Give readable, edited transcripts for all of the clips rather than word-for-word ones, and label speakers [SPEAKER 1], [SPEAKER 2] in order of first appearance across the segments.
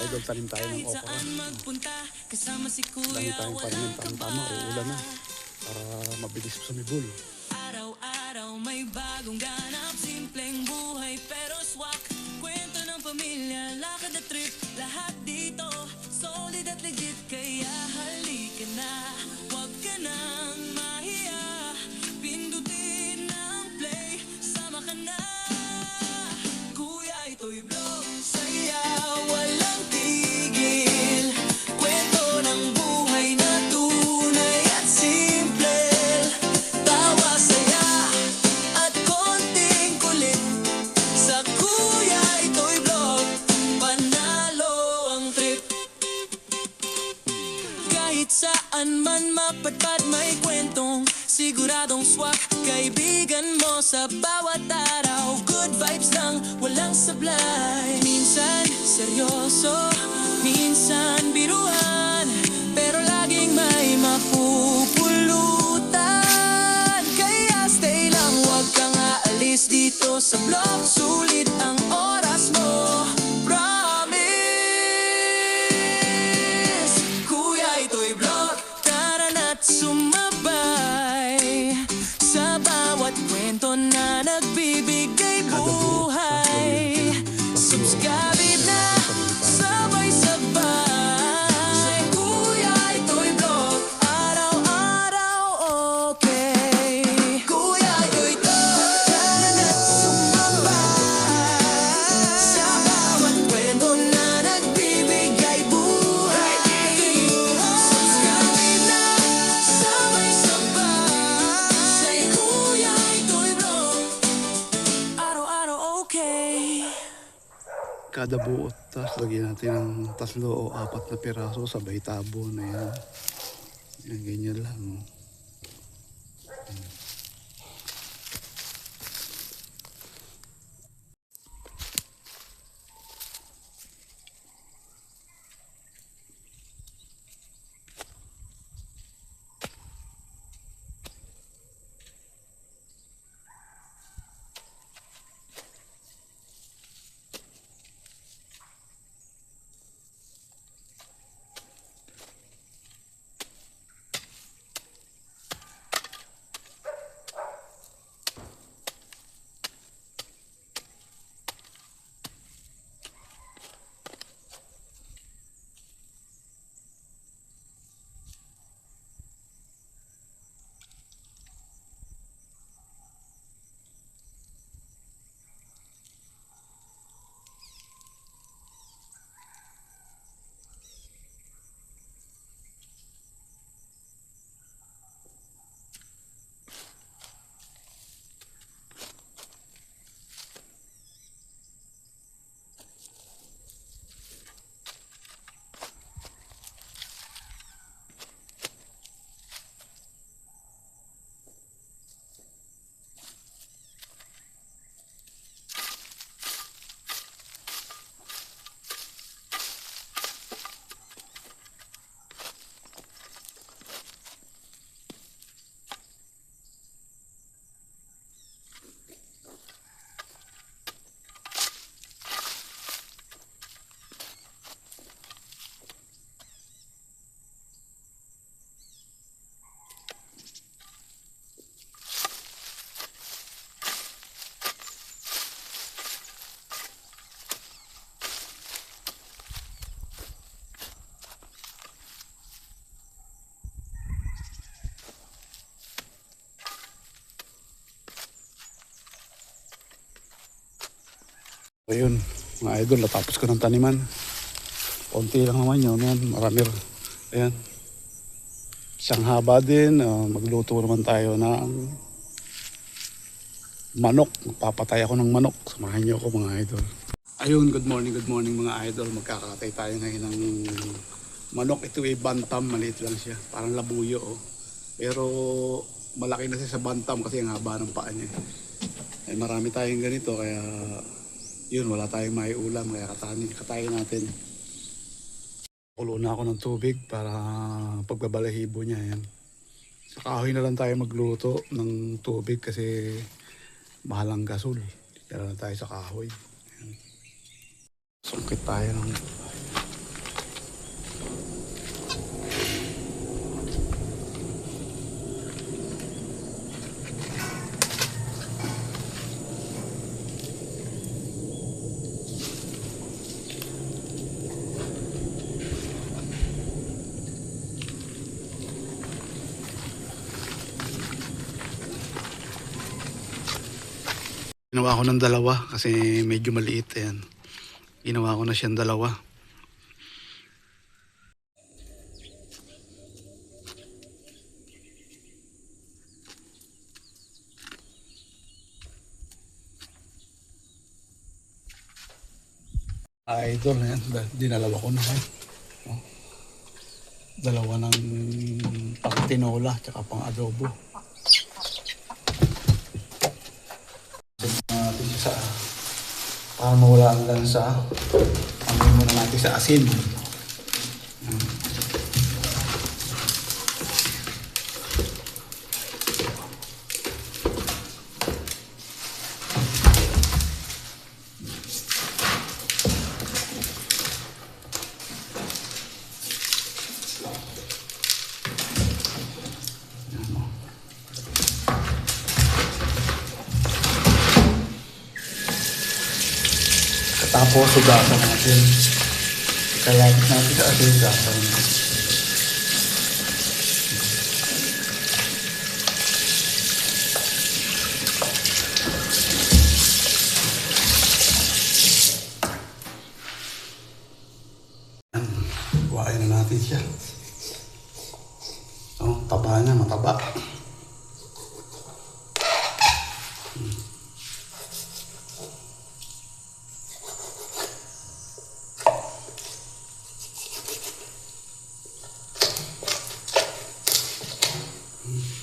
[SPEAKER 1] idol, tanim tayo ng okra. Dami tayong pananim, tama, uulan na. Para mabilis sumibol.
[SPEAKER 2] Araw-araw may bagong ganap, simpleng buhay pero swak. Kwento ng pamilya, lakad at trip, lahat dito solid at legit. Kaya halika na, huwag ka nang mahiya, pindutin ang play, sama ka na. Kuya, ito'y vlog, saya, walang tigil. Kwento ng buhay na tunay at simple, tawa, saya, at konting kulit. Sa Kuya, ito'y vlog, panalo ang trip. Kahit saan man mapadpad may kwentong siguradong swak. Kaibigan mo sa bawat araw, good vibes lang, walang sablay. Minsan seryoso, minsan biruan, pero laging may mapupulutan. Kaya stay lang, huwag kang aalis dito sa vlog. Sulit ang oras mo, promise. Kuya, ito'y vlog, tara na't sumabay sa bawat kwento na nagbibigay buhay. Subscribe na, sabay-sabay. Kuya, ito'y vlog, araw-araw okay. Kuya, ito'y vlog, tara na't sumabay sa bawat kwento na nagbibigay buhay. Subscribe na, sabay-sabay. Kuya, ito'y vlog, araw-araw okay.
[SPEAKER 1] Kada buot, tapos lagyan natin ng 3 o 4 na piraso, sabay tabo na yan. Yan, ganyan lang. Oh. Ayun, mga idol, natapos ko ng taniman. Konti lang naman yun, yan. Marami. Ayan. Isang haba din. Magluto naman tayo ng manok. Magpapatay ako ng manok. Samahan niyo ako, mga idol. Ayun, good morning mga idol. Magkakatay tayo ngayon ng manok. Ito ay bantam, maliit lang siya. Parang labuyo, oh. Pero malaki na siya sa bantam kasi ang haba ng paa niya. Ay, marami tayong ganito, kaya yun, wala tayong maiulam, kaya katayin natin. Kulo na ako ng tubig para pagbabalahibo niya. Yan. Sa kahoy na lang tayo magluto ng tubig kasi mahalang gasol. Dala na tayo sa kahoy. Yan. Sungkit tayo ng Ginawa ko ng dalawa kasi medyo maliit. Ayan. Ginawa ko na siyang dalawa. Idol na yan. Dinalawa ko na. Oh. Dalawa ng pang tinola tsaka pang adobo. Natin siya sa para mawala ang lansa. Amoy muna natin sa asin. Tapos sugasan natin. Kalapit natin sa asin sugasan. Buhayin na natin siya. Oh, taba niya, mataba.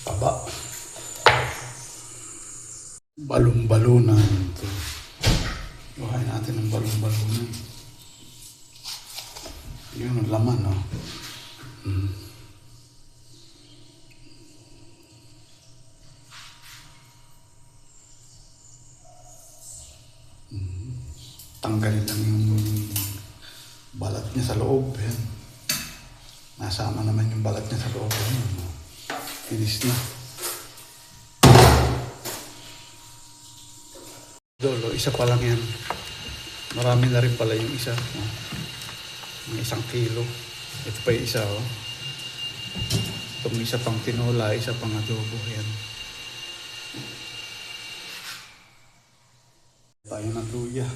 [SPEAKER 1] Taba. Balon-balunan. Buhayin natin ng balon-balunan. Yun ang laman, no? Tanggalin lang yung balat niya sa loob. Yan. Nasama naman yung balat niya sa loob. Yan. Finish na. Dolo, isa pa lang yan. Marami na rin pala yung isa. Oh. May 1 kilo. Ito pa yung isa, oh. Itong isa pang tinola, isa pang adobo. Yan. Tayo ng luya.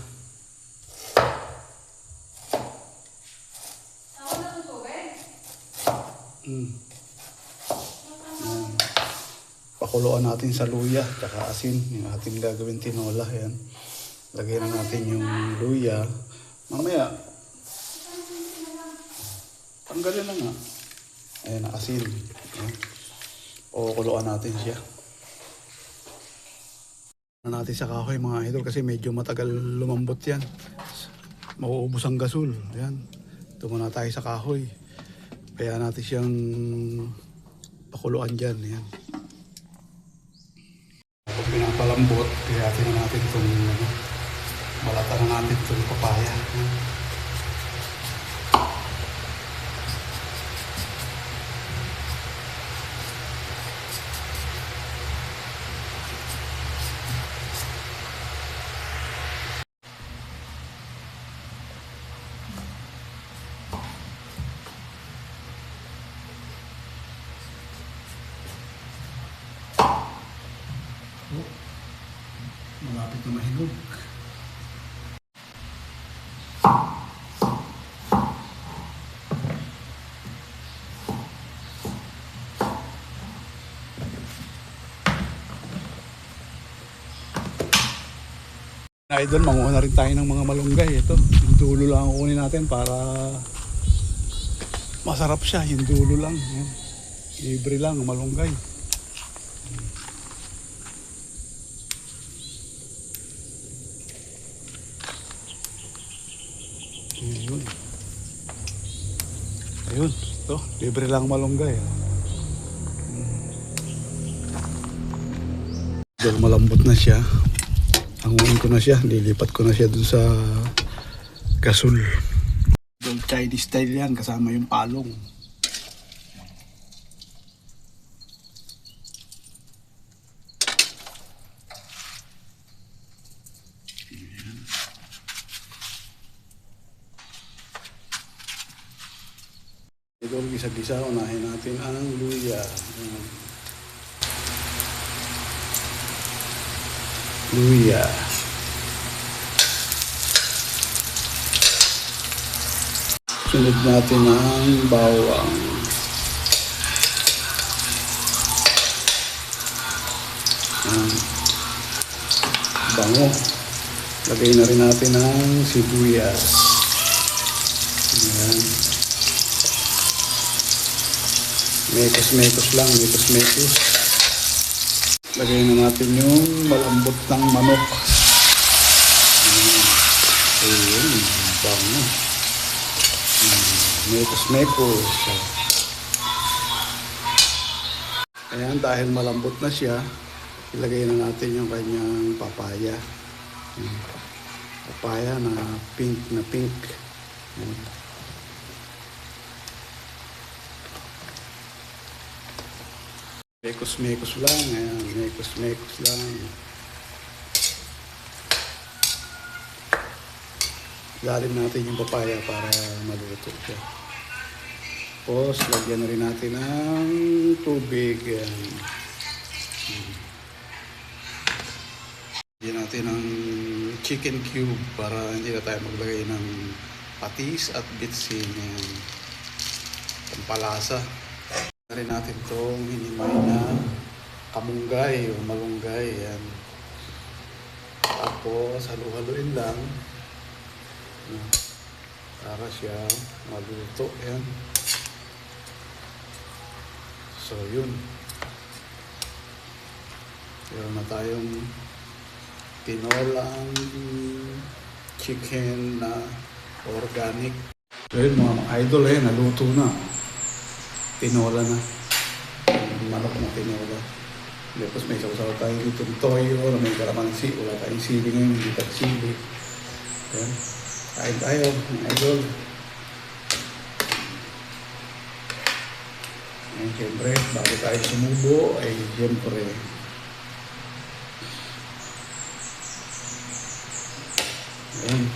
[SPEAKER 1] Pakuluan natin sa luya tsaka asin yung ating gagawin tinola. Yan. Lagyan na natin yung luya. Mamaya tanggalin na nga. Ayan, asin. Ayan. Kukuluan natin siya. Na natin sa kahoy mga idol kasi medyo matagal lumambot yan. Mauubos ang gasol. Ayan. Ito muna tayo sa kahoy. Kaya natin siyang pakuluan dyan. Ayan. Pag pinapalambot, kaya natin itong balatan na natin itong papaya. Ayan. Malapit na mahilog. Idol, manguha na rin tayo ng mga malunggay. Ito, yung dulo lang ang kunin natin para masarap siya. Yung dulo lang. Yan. Libre lang ang malunggay. Ayun. Ayun. Ito, libre lang malunggay. Dahil malambot na siya. Hanguin ko na siya, lilipat ko na siya dun sa gasol. Chinese style yan, kasama yung palong. Ito, gisa-gisa, unahin natin ang luya. luya. Sunod natin ang bawang. Bango. Lagay na rin natin ang sibuyas. Ayan. Mekos-mekos lang, mekos-mekos. Lagay na natin yung malambot ng manok. Ayan, bango. Mekos-mekos. Ayan, dahil malambot na siya, ilagay na natin yung kanyang papaya. Papaya na pink na pink. Mekos-mekos lang. Ayan, mekos-mekos lang. Lalim natin yung papaya para maluto siya. Tapos, lagyan na rin natin ng tubig. Lagyan natin ng chicken cube para hindi na tayo maglagay ng patis at bitsin. Pampalasa. Lagyan rin natin itong hinimay na kamunggay o malunggay. Yan. Tapos, halu-haluin lang. Para siya maluto. Yan. So, yun. Meron na tayong tinolang chicken na organic. So, yun mga idol, naluto na. Tinola na. Manok na tinola. Tapos may sausaw tayo dito ng toyo, may kalamansi. Wala tayong sili ngayon, hindi tayo sili. Yan. Kain tayo, mga idol. Ngayon, siyempre, bago tayo sumubo, ay siyempre, ayan.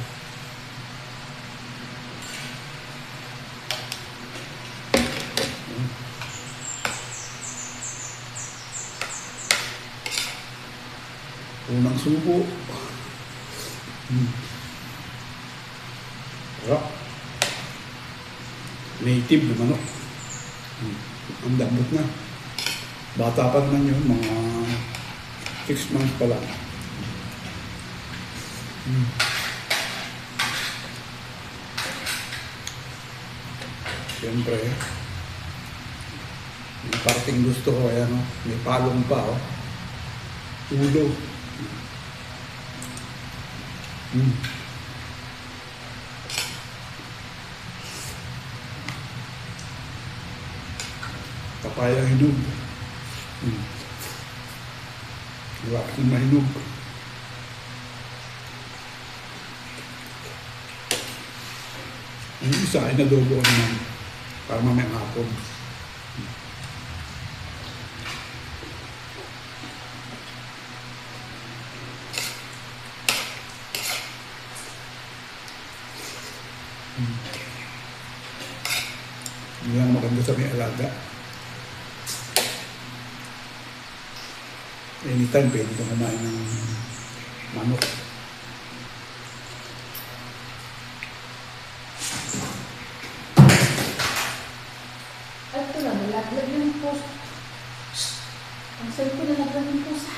[SPEAKER 1] Unang subo. Sarap. Native na manok. Ang lambot na. Bata pa naman yun, mga 6 months pa lang. Siyempre, yung parting gusto ko, ayan, may palong pa, ulo. Papayang hinog. Wala akong mahinog. Ang isa ay nadobo naman para mamayang hapon. Yun ang maganda sa may alaga. Anytime pwede kang kumain ng manok.
[SPEAKER 3] Ito lang, nalaglag yung post. Ang sabi ko, nalaglag yung post.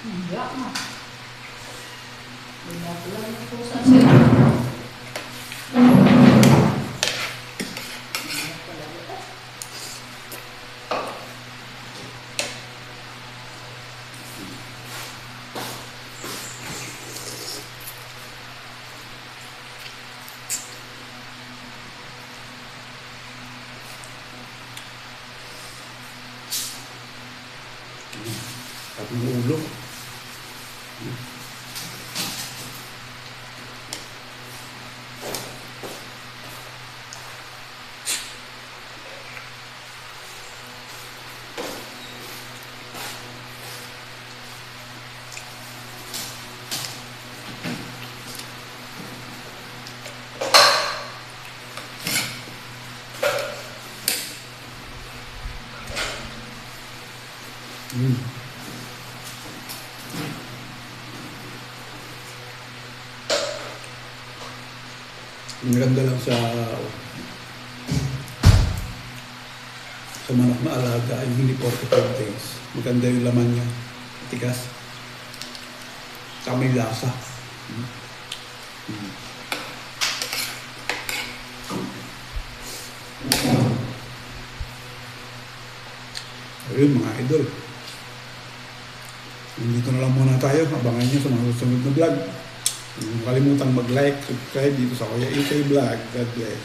[SPEAKER 3] Wala nga. Nalaglag yung post. Ang sabi ko.
[SPEAKER 1] At ng ulo. Maganda lang sa manok na alaga ay hindi 45 days. Maganda yung laman niya. Tigas. Saka may lasa. Ayun mga idol. Dito na lang muna tayo. Abangan nyo sa mga susunod na vlog. Huwag kalimutan mag-like, subscribe dito sa Kuya Ikay Vlog. God bless.